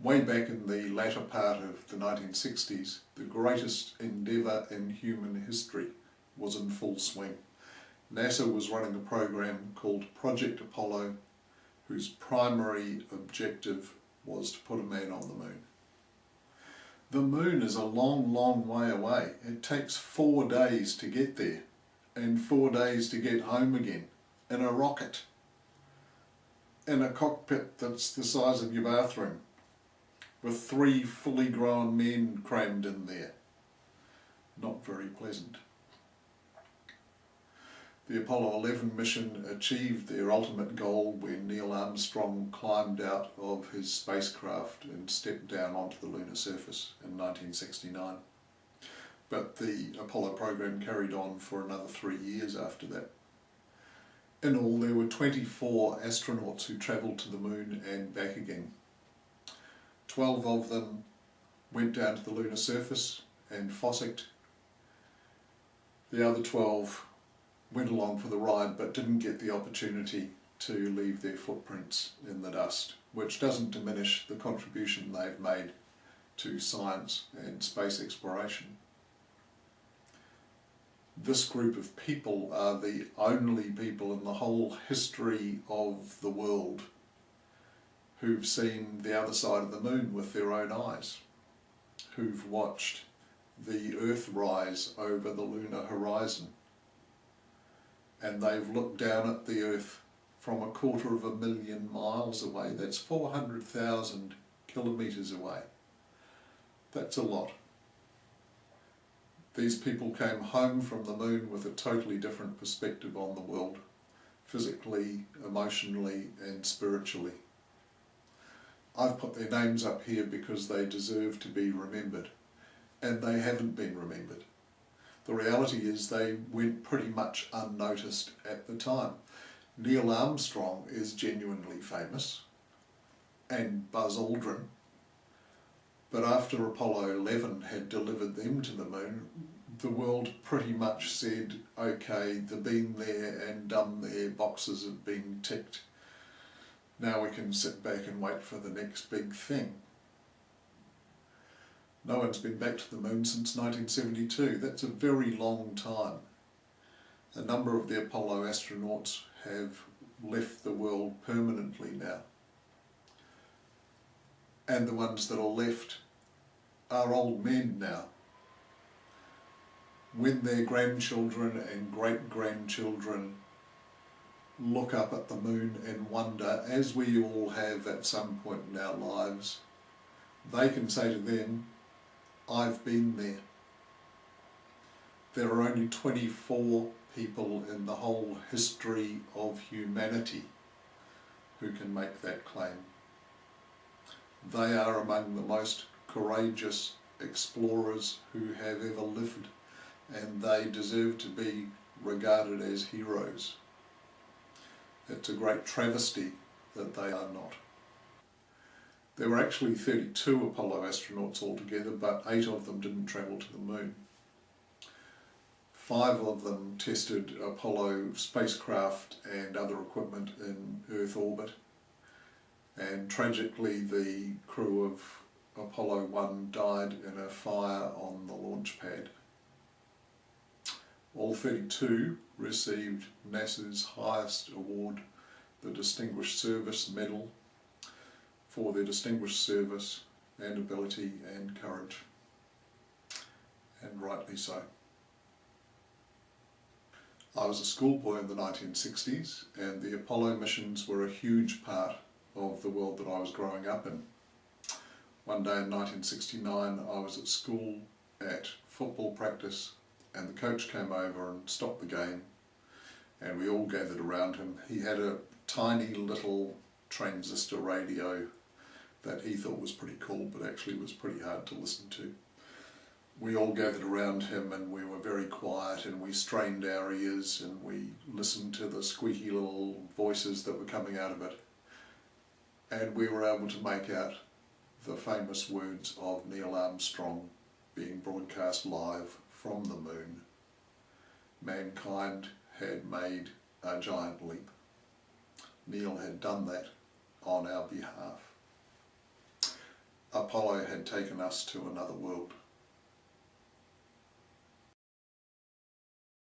Way back in the latter part of the 1960s, the greatest endeavour in human history was in full swing. NASA was running a program called Project Apollo, whose primary objective was to put a man on the moon. The moon is a long, long way away. It takes 4 days to get there and 4 days to get home again in a rocket, in a cockpit that's the size of your bathroom, with 3 fully grown men crammed in there. Not very pleasant. The Apollo 11 mission achieved their ultimate goal when Neil Armstrong climbed out of his spacecraft and stepped down onto the lunar surface in 1969. But the Apollo program carried on for another 3 years after that. In all, there were 24 astronauts who travelled to the moon and back again. 12 of them went down to the lunar surface and fossicked. The other 12 went along for the ride but didn't get the opportunity to leave their footprints in the dust, which doesn't diminish the contribution they've made to science and space exploration. This group of people are the only people in the whole history of the world who've seen the other side of the moon with their own eyes, who've watched the Earth rise over the lunar horizon. And they've looked down at the Earth from 250,000 miles away. That's 400,000 kilometres away. That's a lot. These people came home from the moon with a totally different perspective on the world, physically, emotionally and spiritually. I've put their names up here because they deserve to be remembered, and they haven't been remembered. The reality is they went pretty much unnoticed at the time. Neil Armstrong is genuinely famous, and Buzz Aldrin, but after Apollo 11 had delivered them to the moon, the world pretty much said, okay, they've been there and done their boxes have been ticked. Now we can sit back and wait for the next big thing. No one's been back to the moon since 1972. That's a very long time. A number of the Apollo astronauts have left the world permanently now. And the ones that are left are old men now. When their grandchildren and great-grandchildren look up at the moon and wonder, as we all have at some point in our lives, they can say to them, I've been there. There are only 24 people in the whole history of humanity who can make that claim. They are among the most courageous explorers who have ever lived, and they deserve to be regarded as heroes. It's a great travesty that they are not. There were actually 32 Apollo astronauts altogether, but 8 of them didn't travel to the moon. 5 of them tested Apollo spacecraft and other equipment in Earth orbit, and tragically the crew of Apollo 1 died in a fire on the launch pad. All 32 received NASA's highest award, the Distinguished Service Medal, for their distinguished service and ability and courage, and rightly so. I was a schoolboy in the 1960s, and the Apollo missions were a huge part of the world that I was growing up in. One day in 1969 I was at school at football practice, and the coach came over and stopped the game, and we all gathered around him. He had a tiny little transistor radio that he thought was pretty cool, but actually was pretty hard to listen to. We all gathered around him and we were very quiet, and we strained our ears and we listened to the squeaky little voices that were coming out of it. And we were able to make out the famous words of Neil Armstrong being broadcast live from the moon. Mankind had made a giant leap. Neil had done that on our behalf. Apollo had taken us to another world.